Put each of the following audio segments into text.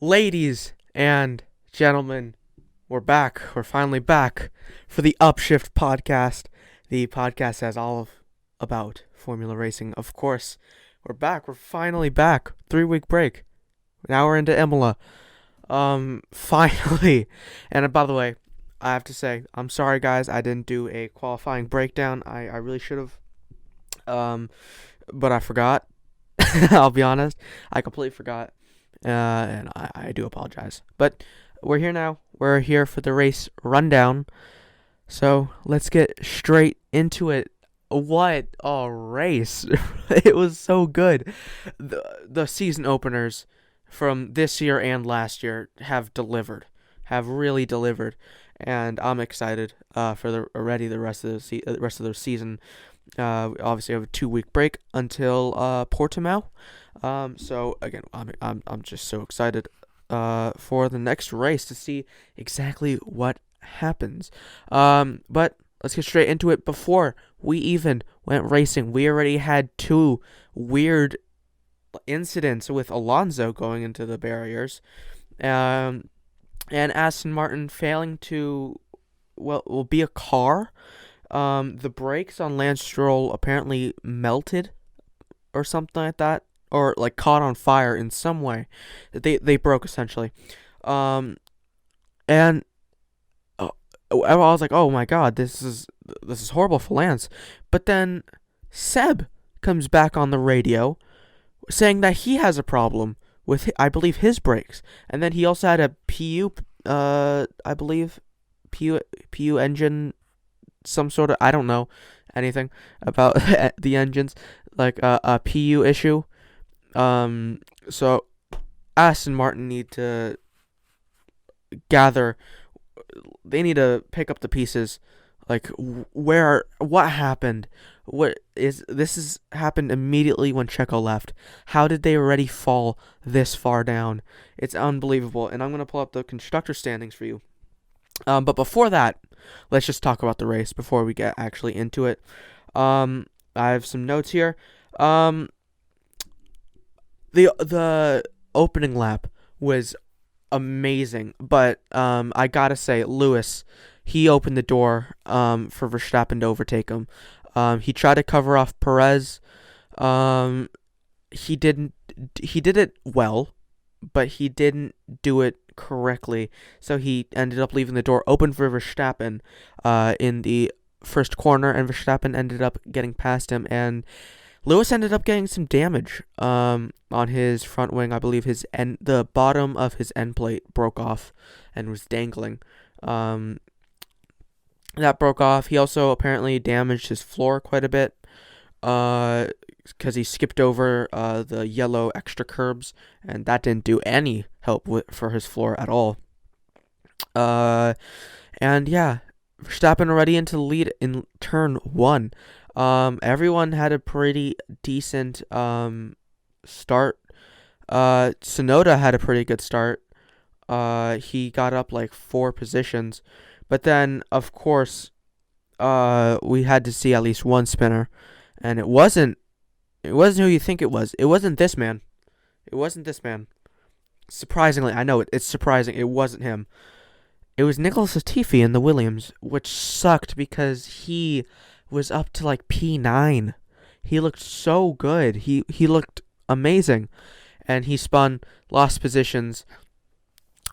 Ladies and gentlemen, we're back. We're finally back for the Upshift podcast. The podcast that's about Formula Racing. Of course, we're back. We're finally back. 3-week break. Now we're into Imola. Finally. And by the way, I have to say, I'm sorry guys, I didn't do a qualifying breakdown. I really should have. But I forgot. I'll be honest. I completely forgot. And I do apologize. But we're here now. We're here for the race rundown. So let's get straight into it. What a race. It was so good. The season openers from this year and last year have really delivered. And I'm excited for the rest of the season. Obviously, I have a 2-week break until Portimao. So again, I'm just so excited for the next race to see exactly what happens. But let's get straight into it. Before we even went racing, we already had 2 weird incidents with Alonso going into the barriers, and Aston Martin failing to will be a car. The brakes on Lance Stroll apparently melted or something like that, or like caught on fire in some way. They broke essentially. And I was like, oh my god, this is horrible for Lance. But then Seb comes back on the radio saying that he has a problem with, I believe, his brakes, and then he also had a I believe PU engine, some sort of, I don't know anything about the engines, like a PU issue. So Aston Martin need to pick up the pieces. Like, what happened? This has happened immediately when Checo left. How did they already fall this far down? It's unbelievable. And I'm going to pull up the constructor standings for you. But before that, let's just talk about the race before we get actually into it. I have some notes here. The opening lap was amazing, but I gotta say, Lewis, he opened the door for Verstappen to overtake him. He tried to cover off Perez. He did it well, but he didn't do it correctly. So he ended up leaving the door open for Verstappen in the first corner, and Verstappen ended up getting past him, and Lewis ended up getting some damage on his front wing. I believe the bottom of his end plate broke off and was dangling. That broke off. He also apparently damaged his floor quite a bit because he skipped over the yellow extra curbs, and that didn't do any help for his floor at all. And yeah, Verstappen already into the lead in turn 1. Everyone had a pretty decent start. Tsunoda had a pretty good start. He got up like 4 positions, but then of course we had to see at least one spinner, and it wasn't who you think it was. It wasn't this man. Surprisingly, I know it's surprising. It wasn't him. It was Nicholas Latifi in the Williams, which sucked because he was up to like P9. He looked so good. He looked amazing, and he spun, lost positions.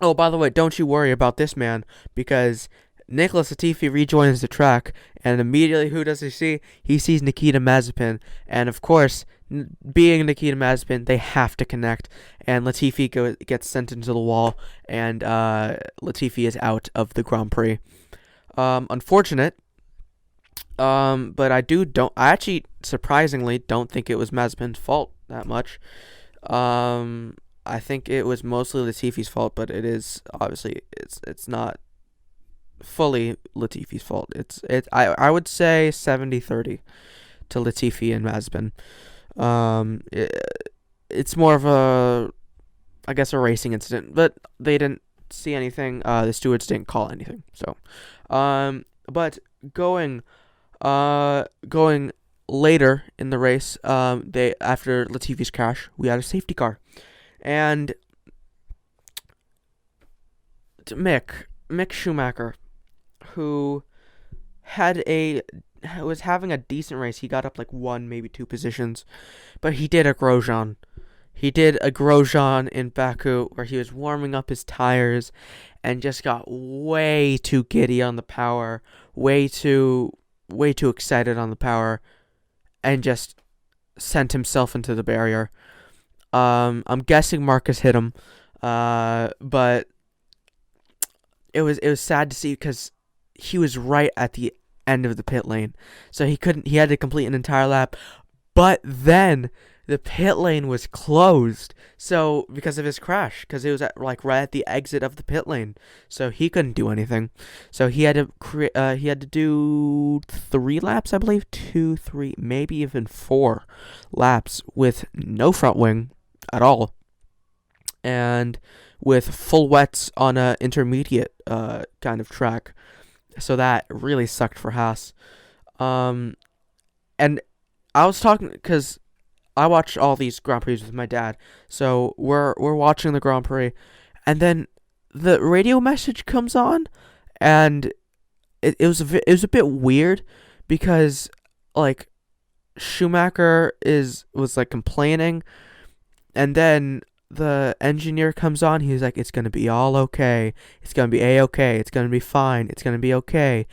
Oh, by the way, don't you worry about this man, because Nicholas Latifi rejoins the track, and immediately who does he see? He sees Nikita Mazepin, and of course, being Nikita Mazepin, they have to connect, and Latifi gets sent into the wall, and Latifi is out of the Grand Prix. Unfortunate. But I actually surprisingly don't think it was Mazepin's fault that much. I think it was mostly Latifi's fault, but it is obviously it's not fully Latifi's fault. I would say 70-30 to Latifi and Mazepin. It's more of a racing incident, but they didn't see anything. The stewards didn't call anything. So, but going later in the race, after Latifi's crash, we had a safety car, and Mick Schumacher, who was having a decent race. He got up like one, maybe two positions, but he did a Grosjean. He did a Grosjean in Baku where he was warming up his tires and just got way too giddy on the power, way too excited on the power, and just sent himself into the barrier. I'm guessing Marcus hit him, but it was sad to see because he was right at the end of the pit lane, so he had to complete an entire lap, but then the pit lane was closed, so because of his crash, because it was like right at the exit of the pit lane, so he couldn't do anything. So he had to do 3 laps, I believe, 2, 3, maybe even 4 laps with no front wing at all, and with full wets on a intermediate kind of track. So that really sucked for Haas. And I was talking because I watch all these Grand Prix with my dad. So we're watching the Grand Prix, and then the radio message comes on, and it was a bit weird because like Schumacher was like complaining, and then the engineer comes on. He's like, "It's gonna be all okay. It's gonna be a-okay. It's gonna be fine. It's gonna be okay."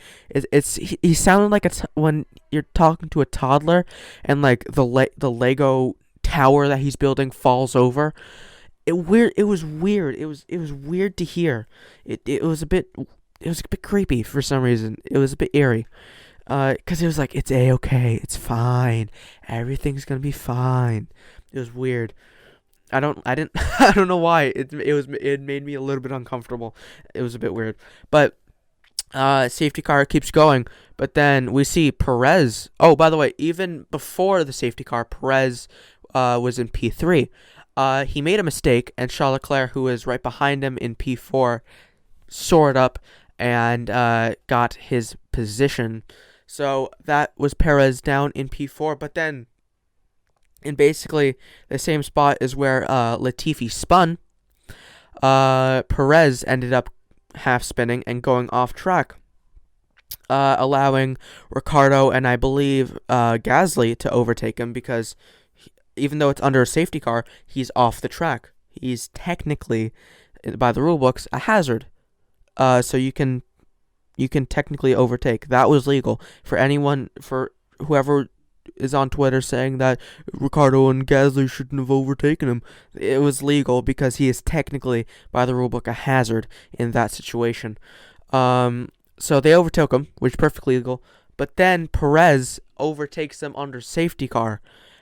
He sounded like when you're talking to a toddler, and like the Lego tower that he's building falls over. It was weird. It was weird to hear. It was a bit creepy for some reason. It was a bit eerie. 'Cause it was like, "It's a-okay. It's fine. Everything's gonna be fine." It was weird. I don't know why. It made me a little bit uncomfortable. It was a bit weird. But safety car keeps going, but then we see Perez. Oh, by the way, even before the safety car, Perez was in P3. He made a mistake, and Charles Leclerc, who was right behind him in P4, soared up and got his position. So that was Perez down in P4, but then in basically the same spot is where Latifi spun. Perez ended up half spinning and going off track, allowing Ricciardo and I believe Gasly to overtake him because even though it's under a safety car, he's off the track. He's technically, by the rule books, a hazard. So you can technically overtake. That was legal for whoever is on Twitter saying that Ricciardo and Gasly shouldn't have overtaken him. It was legal because he is technically, by the rulebook, a hazard in that situation. So they overtook him, which is perfectly legal. But then Perez overtakes them under safety car,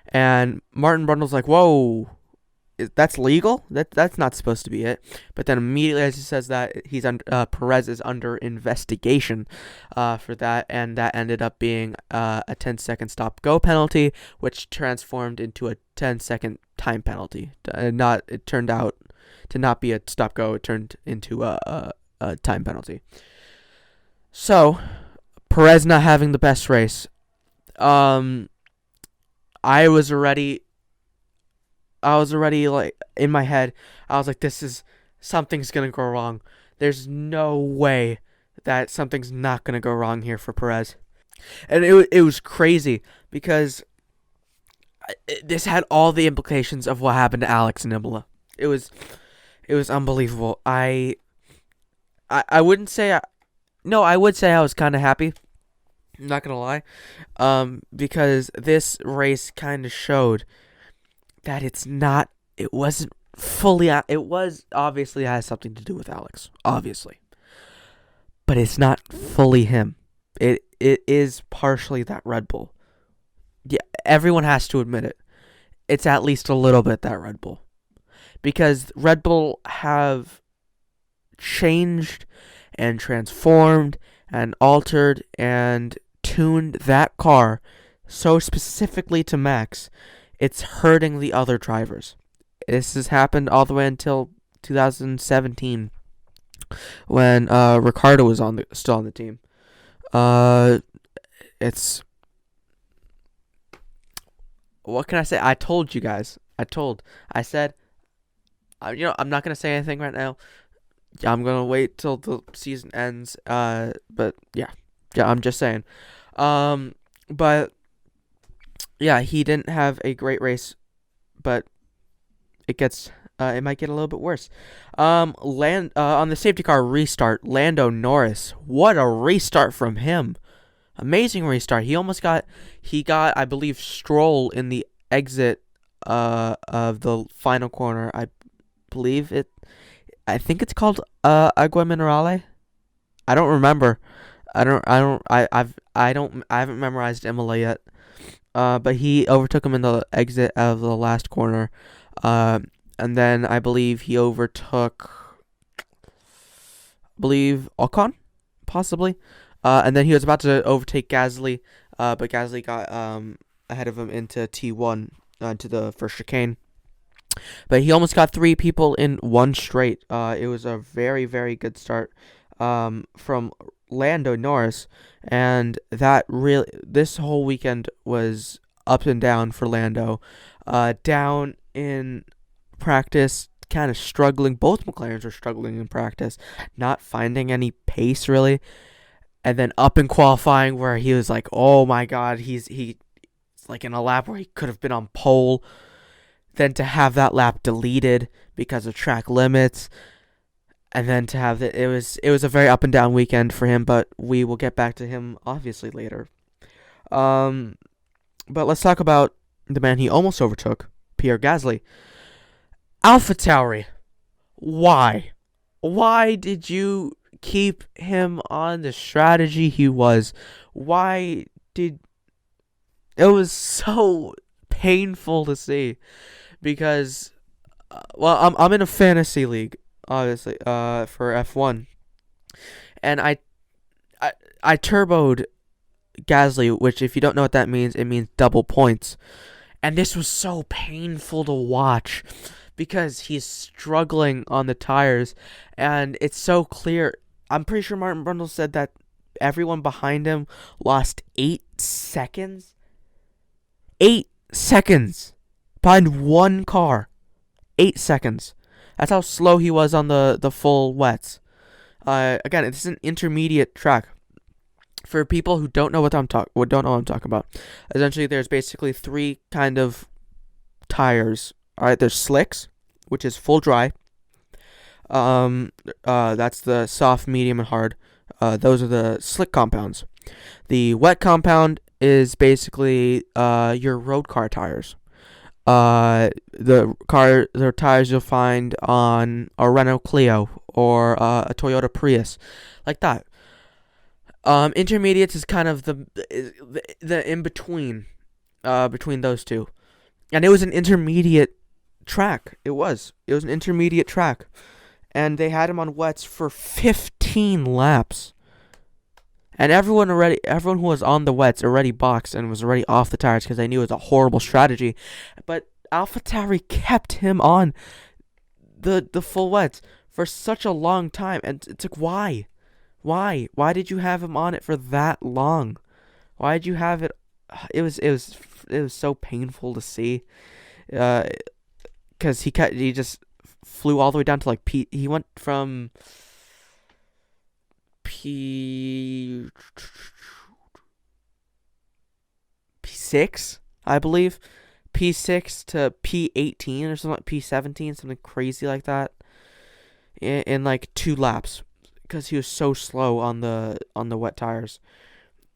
and Martin Brundle's like, "Whoa, that's legal? That's not supposed to be it." But then immediately as he says that, Perez is under investigation for that, and that ended up being a 10-second stop-go penalty, which transformed into a 10-second time penalty. It turned out to not be a stop-go. It turned into a time penalty. So Perez not having the best race. I was already like in my head. I was like, something's gonna go wrong. There's no way that something's not gonna go wrong here for Perez. And it was crazy because this had all the implications of what happened to Alex and Imola. It was unbelievable. I wouldn't say I would say I was kind of happy. I'm not gonna lie, because this race kind of showed that it wasn't fully, it was obviously has something to do with Alex, obviously, but it's not fully him. It is partially that Red Bull. Yeah, everyone has to admit it. It's at least a little bit that Red Bull, because Red Bull have changed and transformed and altered and tuned that car so specifically to Max, it's hurting the other drivers. This has happened all the way until 2017 when Ricciardo was still on the team. It's, what can I say? I told you guys. I said, I'm not gonna say anything right now. I'm gonna wait till the season ends. But yeah, I'm just saying. But yeah, he didn't have a great race, but it might get a little bit worse. On the safety car restart, Lando Norris. What a restart from him! Amazing restart. He got, I believe, Stroll in the exit of the final corner. Believe it. I think it's called Agua Minerale. I don't remember. I haven't memorized Imola yet. But he overtook him in the exit of the last corner. And then I believe he overtook, Ocon, possibly. And then he was about to overtake Gasly, but Gasly got ahead of him into T1, to the first chicane. But he almost got 3 people in one straight. It was a very, very good start from Lando Norris, and this whole weekend was up and down for Lando. Down in practice, kind of struggling. Both McLarens were struggling in practice, not finding any pace really. And then up in qualifying, where he was like, "Oh my God, he's like in a lap where he could have been on pole." Then to have that lap deleted because of track limits, and then to have it was a very up and down weekend for him. But we will get back to him obviously later. But let's talk about the man he almost overtook, Pierre Gasly. AlphaTauri, why? Why did you keep him on the strategy he was? It was so painful to see, because I'm in a fantasy league, obviously, for F1, and I turboed Gasly, which, if you don't know what that means, it means double points. And this was so painful to watch, because he's struggling on the tires, and it's so clear. I'm pretty sure Martin Brundle said that everyone behind him lost 8 seconds. 8 seconds behind one car. 8 seconds. That's how slow he was on the full wets. Again, it's an intermediate track. For people who don't know what I'm talking about, essentially there's basically 3 kind of tires. All right, there's slicks, which is full dry. That's the soft, medium, and hard. Those are the slick compounds. The wet compound is basically your road car tires. The tires you'll find on a Renault Clio or a Toyota Prius, like that. Intermediates is kind of the in between, between those two, and it was an intermediate track. It was an intermediate track, and they had him on wets for 15 laps. And everyone who was on the wets already boxed and was already off the tires because they knew it was a horrible strategy. But AlphaTauri kept him on the full wets for such a long time, and it's like, why? Why did you have him on it for that long? Why did you have it? It was so painful to see, because he just flew all the way down to like P. He went from P6, I believe, P6 to P18 or something, like P17, something crazy like that, in like 2 laps, because he was so slow on the wet tires.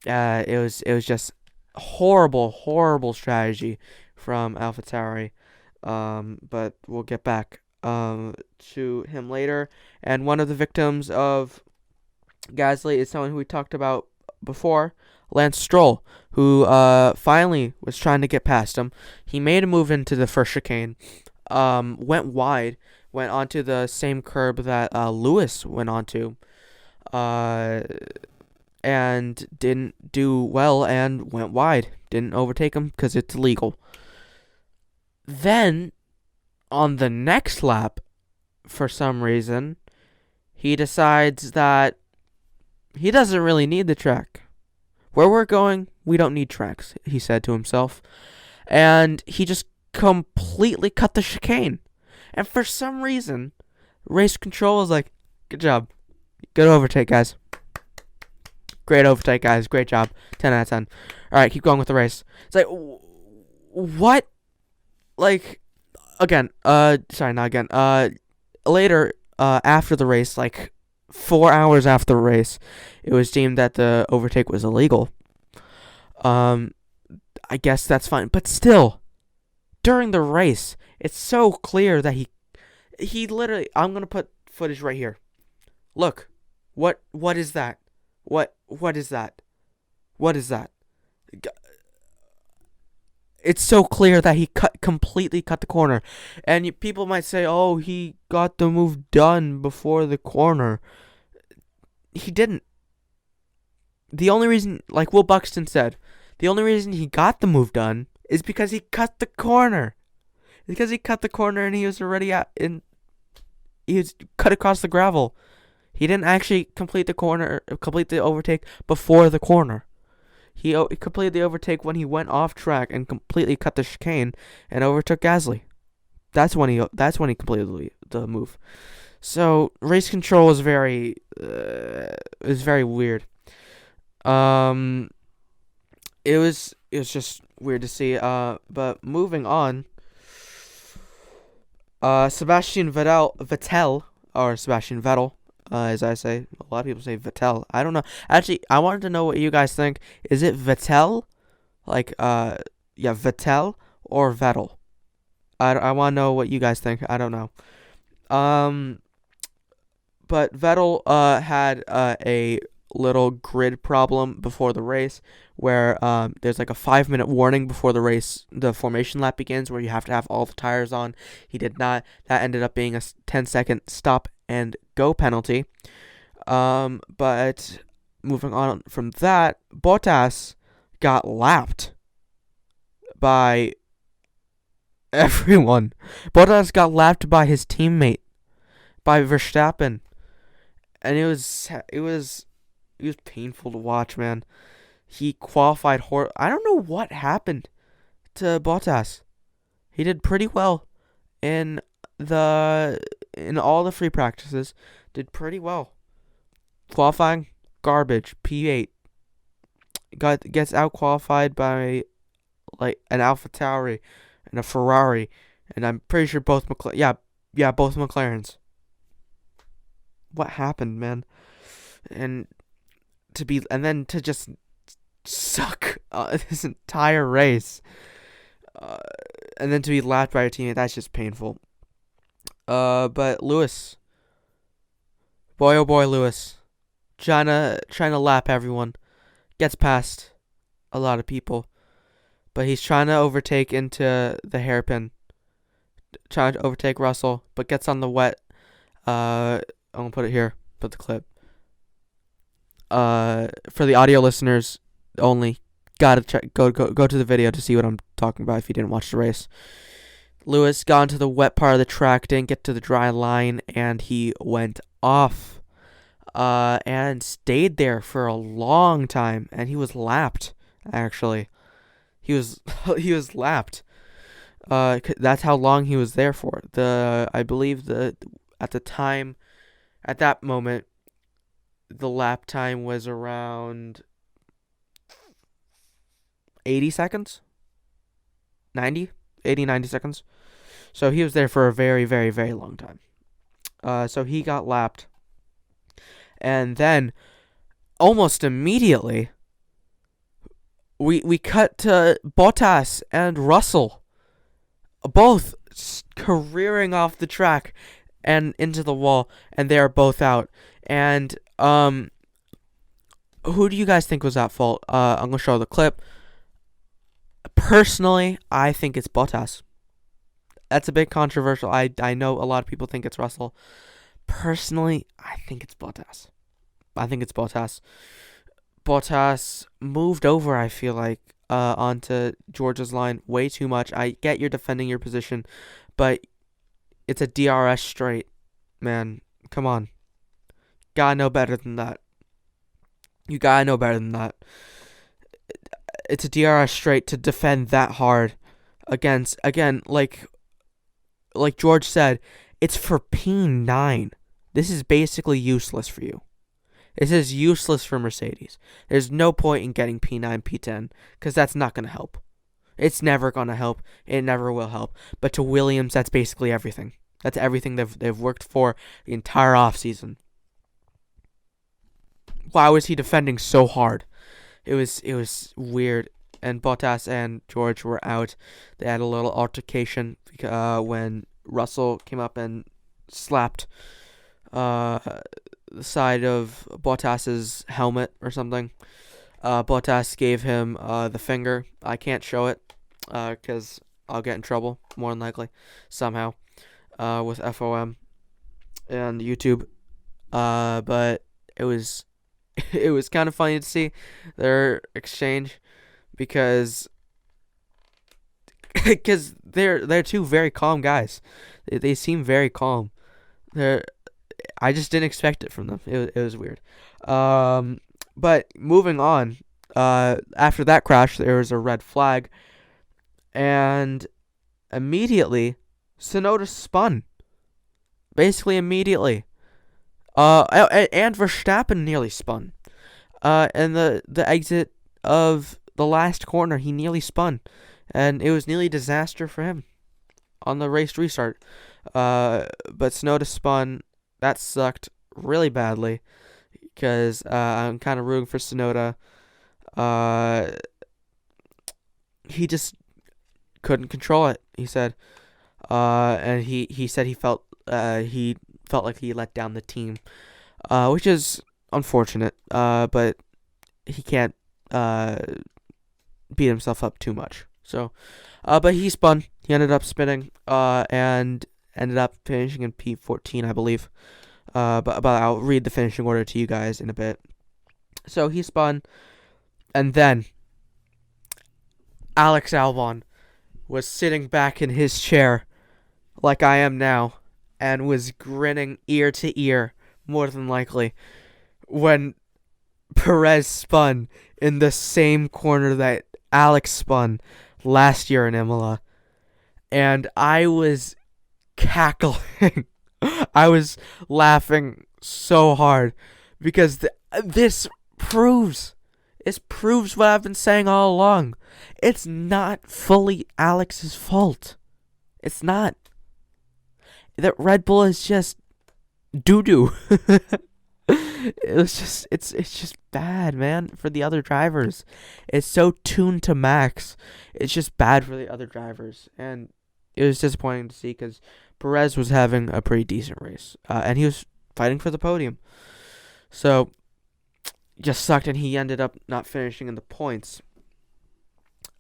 It was just horrible strategy from AlphaTauri. But we'll get back to him later. And one of the victims of Gasly is someone who we talked about before, Lance Stroll, who finally was trying to get past him. He made a move into the first chicane, went wide, went onto the same curb that Lewis went onto, and didn't do well and went wide. Didn't overtake him because it's illegal. Then, on the next lap, for some reason, he decides that he doesn't really need the track. Where we're going, we don't need tracks, he said to himself. And he just completely cut the chicane. And for some reason, race control was like, Good job. Good overtake, guys. Great overtake, guys. Great job. 10 out of 10. All right, keep going with the race. It's like, what? Like, again, sorry, not again. Later, after the race, like 4 hours after the race, it was deemed that the overtake was illegal. I guess that's fine, but still, during the race, it's so clear that he literally. I'm gonna put footage right here. Look, what is that? What is that? What is that? It's so clear that he completely cut the corner, and people might say, "Oh, he got the move done before the corner." He didn't. The only reason, like Will Buxton said, the only reason he got the move done is because he cut the corner. Because he cut the corner and he was already he was cut across the gravel. He didn't actually complete the overtake before the corner. He completed the overtake when he went off track and completely cut the chicane and overtook Gasly. That's when he completed the move. So race control is very weird. It was just weird to see. But moving on. Sebastian Vettel, as I say. A lot of people say Vettel. I don't know. Actually, I wanted to know what you guys think. Is it Vettel? Like, Vettel or Vettel? I want to know what you guys think. I don't know. But Vettel, had, a little grid problem before the race where, there's like a 5-minute warning before the formation lap begins where you have to have all the tires on. He did not. That ended up being a 10-second stop and go penalty. But moving on from that, Bottas got lapped by everyone. Bottas got lapped by his teammate, by Verstappen, and it was painful to watch, man. He qualified I don't know what happened to Bottas. He did pretty well in all the free practices. Did pretty well. Qualifying, garbage. P8. Gets out qualified by like an AlphaTauri and a Ferrari, and I'm pretty sure both both McLarens. What happened, man? And then to just suck this entire race, and then to be lapped by your teammate, that's just painful. But Lewis, boy oh boy, Lewis, trying to lap everyone, gets past a lot of people, but he's trying to overtake into the hairpin, trying to overtake Russell, but gets on the wet. I'm gonna put it here. Put the clip. For the audio listeners only, gotta check. Go to the video to see what I'm talking about if you didn't watch the race. Lewis got into the wet part of the track, didn't get to the dry line, and he went off. And stayed there for a long time, and he was lapped. Actually, he was lapped. That's how long he was there for. I believe at that moment, the lap time was around 80 seconds. 90 seconds. So he was there for a very, very, very long time. So he got lapped. And then, almost immediately, we cut to Bottas and Russell, both careering off the track and into the wall, and they are both out. And who do you guys think was at fault? I'm gonna show the clip. Personally, I think it's Bottas. That's a bit controversial. I know a lot of people think it's Russell. Personally, I think it's Bottas. Bottas moved over, I feel like, onto George's line way too much. I get you're defending your position, but it's a DRS straight, man. Come on. Gotta know better than that. You gotta know better than that. It's a DRS straight to defend that hard against, again, like George said, it's for P9. This is basically useless for you. This is useless for Mercedes. There's no point in getting P9, P10, because that's not going to help. It's never going to help. It never will help. But to Williams, that's basically everything. That's everything they've worked for the entire offseason. Why was he defending so hard? It was weird. And Bottas and George were out. They had a little altercation when Russell came up and slapped the side of Bottas's helmet or something. Bottas gave him the finger. I can't show it because I'll get in trouble, more than likely, somehow, with FOM and YouTube. But it was it was kind of funny to see their exchange because they're two very calm guys. They seem very calm. I just didn't expect it from them. It was weird. But moving on, after that crash, there was a red flag, and immediately, Tsunoda spun. Basically immediately. And Verstappen nearly spun. And the exit of the last corner, he nearly spun, and it was nearly a disaster for him on the race restart. But Tsunoda spun. That sucked really badly because I'm kind of rooting for Tsunoda. He just couldn't control it, he said. And he said he felt like he let down the team, which is unfortunate. But he can't beat himself up too much. So, but he spun. He ended up spinning, and ended up finishing in P14, I believe. But I'll read the finishing order to you guys in a bit. So he spun, and then Alex Albon was sitting back in his chair, like I am now, and was grinning ear to ear, more than likely, when Perez spun in the same corner that Alex spun last year in Imola. And I was cackling. I was laughing so hard because this proves what I've been saying all along. It's not fully Alex's fault. It's not. That Red Bull is just doo-doo. It's just bad, man, for the other drivers. It's so tuned to Max. It's just bad for the other drivers. And it was disappointing to see because Perez was having a pretty decent race. And he was fighting for the podium. So, just sucked, and he ended up not finishing in the points.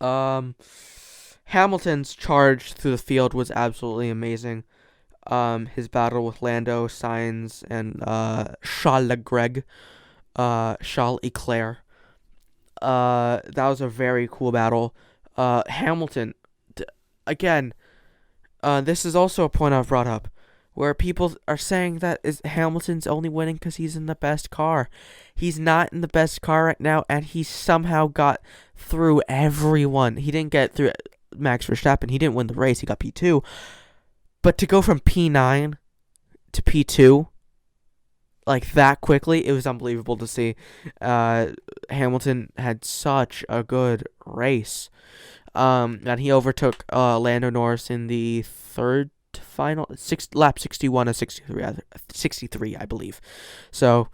Hamilton's charge through the field was absolutely amazing. His battle with Lando, Sainz, and Charles Leclerc. That was a very cool battle. Hamilton, again, this is also a point I've brought up, where people are saying that Hamilton's only winning because he's in the best car. He's not in the best car right now, and he somehow got through everyone. He didn't get through Max Verstappen. He didn't win the race. He got P2. But to go from P9 to P2 like that quickly, it was unbelievable to see. Hamilton had such a good race. And he overtook Lando Norris in the third final, lap 61 of 63, I believe. So,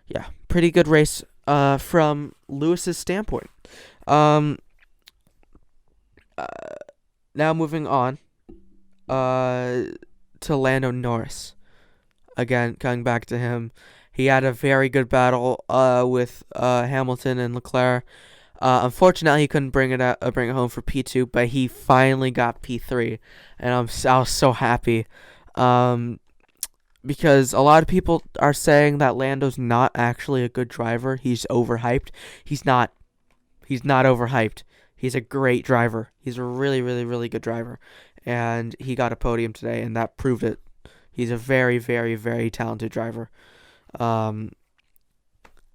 yeah, pretty good race from Lewis's standpoint. Now moving on to Lando Norris. Again, coming back to him, he had a very good battle with Hamilton and Leclerc. Unfortunately, he couldn't bring it home for P2, but he finally got P3, and I was so happy, because a lot of people are saying that Lando's not actually a good driver. He's overhyped. He's not. He's not overhyped. He's a great driver. He's a really, really, really good driver, and he got a podium today, and that proved it. He's a very, very, very talented driver.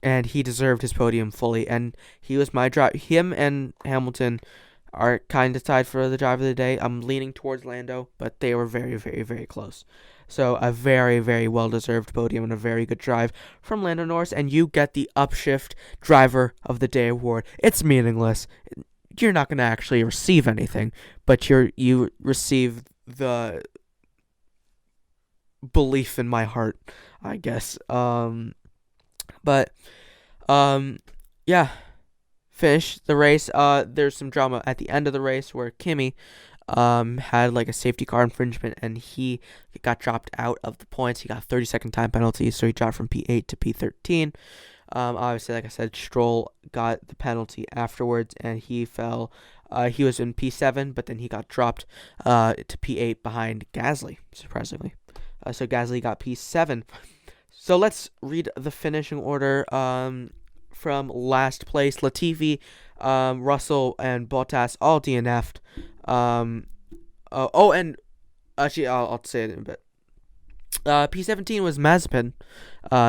And he deserved his podium fully. And he was my driver. Him and Hamilton are kind of tied for the driver of the day. I'm leaning towards Lando, but they were very, very, very close. So a very, very well-deserved podium and a very good drive from Lando Norris, and you get the Upshift Driver of the Day award. It's meaningless. You're not going to actually receive anything, but you receive the belief in my heart, I guess. But yeah, finish the race. There's some drama at the end of the race where Kimi had like a safety car infringement, and he got dropped out of the points. He got a 30-second time penalty, so he dropped from P8 to P13. Obviously, like I said, Stroll got the penalty afterwards, and he fell. He was in P7, but then he got dropped to P8 behind Gasly, surprisingly. So Gasly got P7. So let's read the finishing order from last place. Latifi, Russell, and Bottas all DNF'd. And actually, I'll say it in a bit. P17 was Mazepin,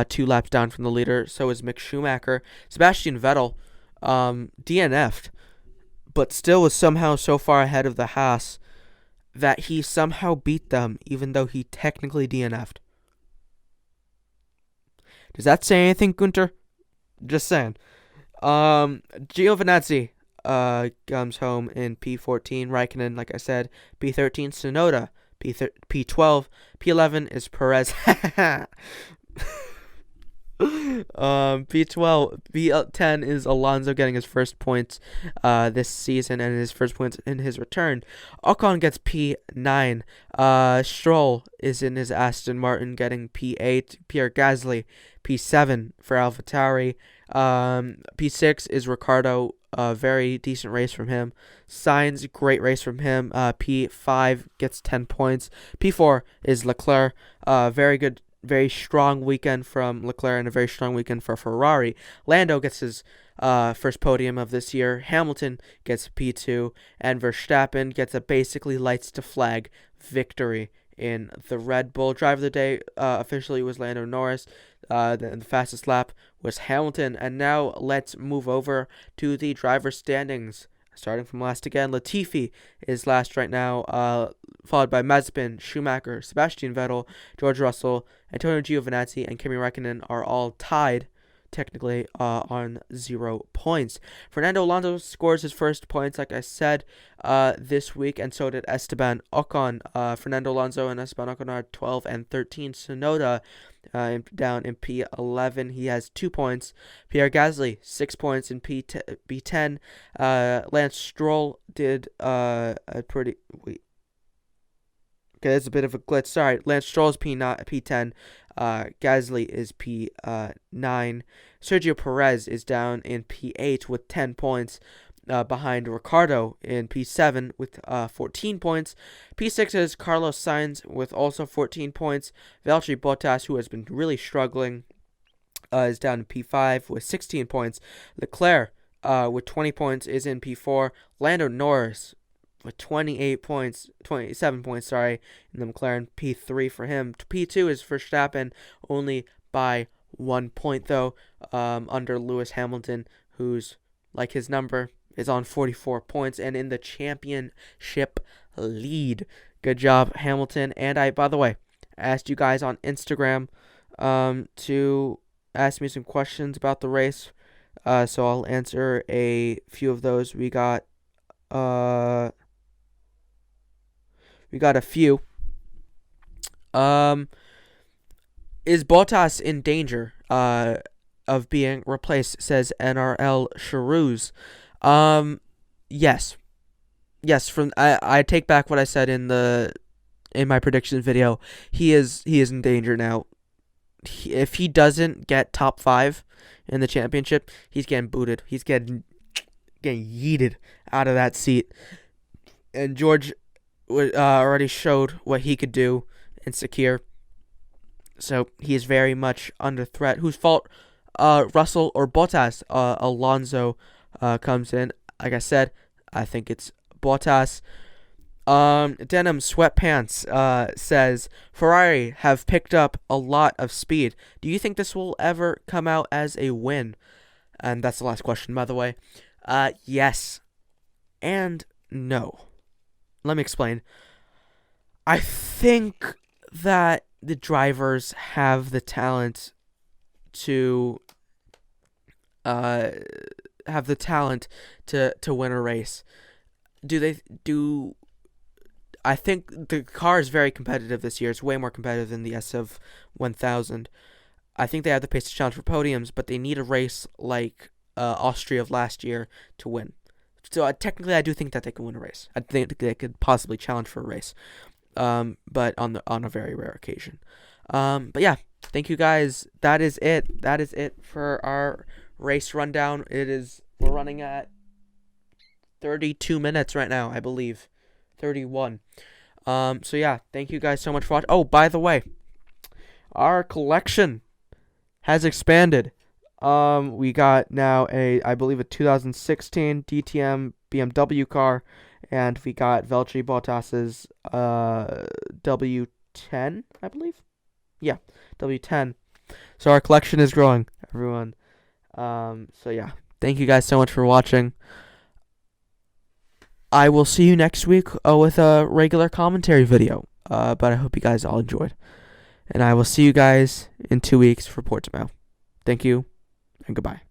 2 laps down from the leader. So was Mick Schumacher. Sebastian Vettel, DNF'd, but still was somehow so far ahead of the Haas that he somehow beat them, even though he technically DNF'd. Does that say anything, Gunter? Just saying. Giovinazzi comes home in P14. Raikkonen, like I said, P13. Tsunoda, P12. P11 is Perez. P12, P10 is Alonso getting his first points this season and his first points in his return. Ocon gets P9. Stroll is in his Aston Martin getting P8. Pierre Gasly, P7 for AlphaTauri. P6 is Ricciardo. Very decent race from him. Sainz, great race from him. P5 gets 10 points. P4 is Leclerc. Very good, very strong weekend from Leclerc and a very strong weekend for Ferrari. Lando gets his first podium of this year. Hamilton gets P2, and Verstappen gets a basically lights to flag victory in the Red Bull. Driver of the day officially was Lando Norris. The fastest lap was Hamilton. And now let's move over to the driver standings. Starting from last again, Latifi is last right now, followed by Mazepin, Schumacher, Sebastian Vettel, George Russell, Antonio Giovinazzi, and Kimi Räikkönen are all tied, technically, on 0 points. Fernando Alonso scores his first points, like I said, this week, and so did Esteban Ocon. Fernando Alonso and Esteban Ocon are 12 and 13. Tsunoda down in P11. He has 2 points. Pierre Gasly, 6 points in P10. Lance Stroll did a pretty... Wait. Okay, that's a bit of a glitch. Sorry, Lance Stroll is P10. Gasly is P9. Sergio Perez is down in P8 with 10 points. Behind Ricciardo in P7 with 14 points. P6 is Carlos Sainz with also 14 points. Valtteri Bottas, who has been really struggling, is down in P5 with 16 points. Leclerc with 20 points is in P4. Lando Norris with 27 points, in the McLaren. P3 for him. P2 is Verstappen, only by 1 point though, under Lewis Hamilton, who's like his number is on 44 points and in the championship lead. Good job, Hamilton. And I, by the way, asked you guys on Instagram to ask me some questions about the race. So I'll answer a few of those. We got a few. Is Bottas in danger of being replaced, says NRL Sharouz. Yes. From I take back what I said in my prediction video. He is in danger now. If he doesn't get top 5 in the championship, he's getting booted. He's getting yeeted out of that seat. And George already showed what he could do in Sakir. So he is very much under threat. Whose fault? Russell or Bottas? Alonso comes in. Like I said, I think it's Bottas. Denim Sweatpants says, Ferrari have picked up a lot of speed. Do you think this will ever come out as a win? And that's the last question, by the way. Yes and no. Let me explain. I think that the drivers have the talent to uh to win a race. Do they do I think the car is very competitive this year. It's way more competitive than the SF 1000. I think they have the pace to challenge for podiums, but they need a race like Austria of last year to win. So technically, I do think that they can win a race. I think they could possibly challenge for a race, but on a very rare occasion. But yeah, thank you guys. That is it. That is it for our race rundown. We're running at 32 minutes right now, I believe. 31. So yeah, thank you guys so much for watching. Oh, by the way, our collection has expanded. We got now I believe a 2016 DTM BMW car, and we got Valtteri Bottas's W10, I believe. Yeah, W10. So our collection is growing, everyone. So yeah, thank you guys so much for watching. I will see you next week with a regular commentary video. But I hope you guys all enjoyed. And I will see you guys in 2 weeks for Portimao. Thank you, and goodbye.